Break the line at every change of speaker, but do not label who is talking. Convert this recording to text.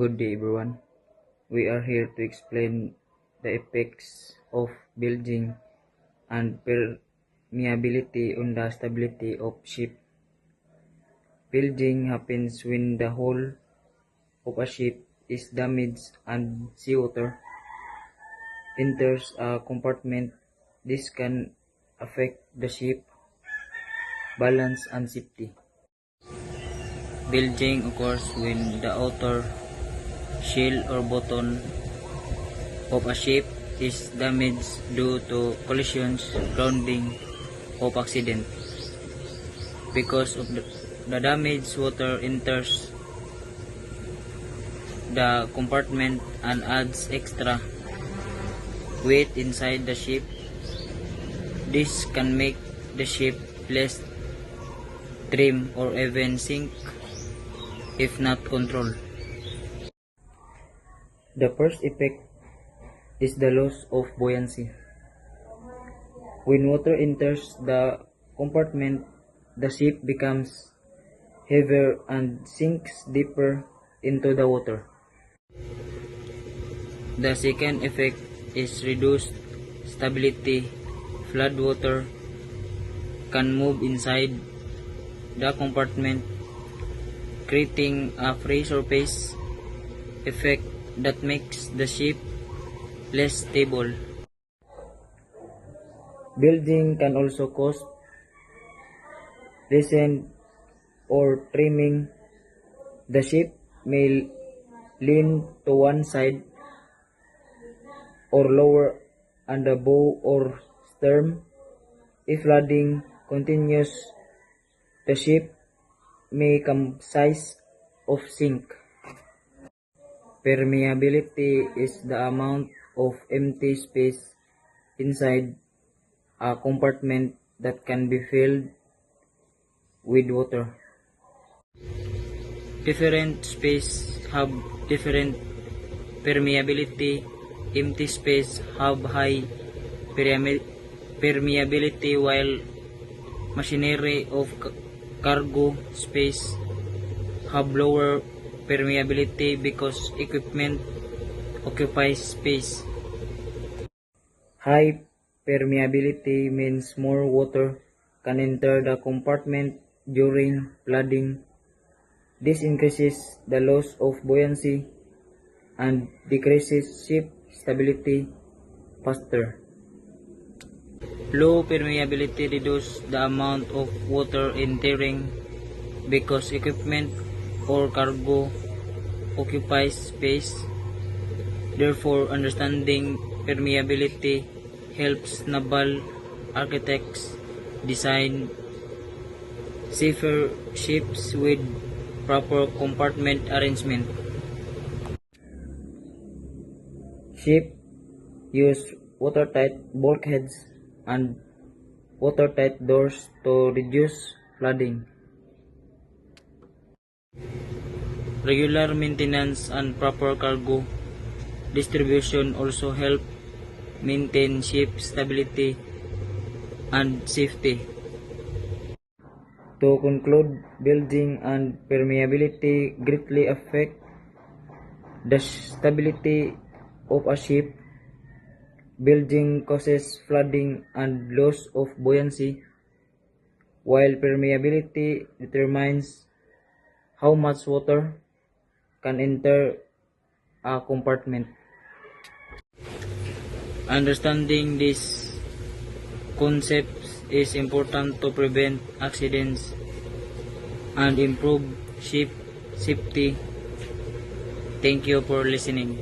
Good day everyone. We are here to explain the effects of bilging and permeability on the stability of ship. Bilging happens when the hull of a ship is damaged and seawater enters a compartment. This can affect the ship balance and safety. Bilging occurs when the outer shell or bottom of a ship is damaged due to collisions, grounding, or accident. Because of the damage, water enters the compartment and adds extra weight inside the ship. This can make the ship less trim or even sink if not controlled. The first effect is the loss of buoyancy. When water enters the compartment, the ship becomes heavier and sinks deeper into the water. The second effect is reduced stability. Flood water can move inside the compartment, creating a free surface effect that makes the ship less stable. Bilging can also cause descent or trimming. The ship may lean to one side or lower on the bow or stern. If flooding continues, the ship may capsize or sink. Permeability is the amount of empty space inside a compartment that can be filled with water. Different space have different permeability. Empty space have high permeability while machinery of cargo space have lower permeability because equipment occupies space. High permeability means more water can enter the compartment during flooding. This increases the loss of buoyancy and decreases ship stability faster. Low permeability reduces the amount of water entering because equipment or cargo occupies space. Therefore, understanding permeability helps naval architects design safer ships with proper compartment arrangement. Ships use watertight bulkheads and watertight doors to reduce flooding. Regular maintenance and proper cargo distribution also help maintain ship stability and safety. To conclude, bilging and permeability greatly affect the stability of a ship. Bilging causes flooding and loss of buoyancy, while permeability determines how much water can enter a compartment. Understanding these concepts is important to prevent accidents and improve ship safety. Thank you for listening.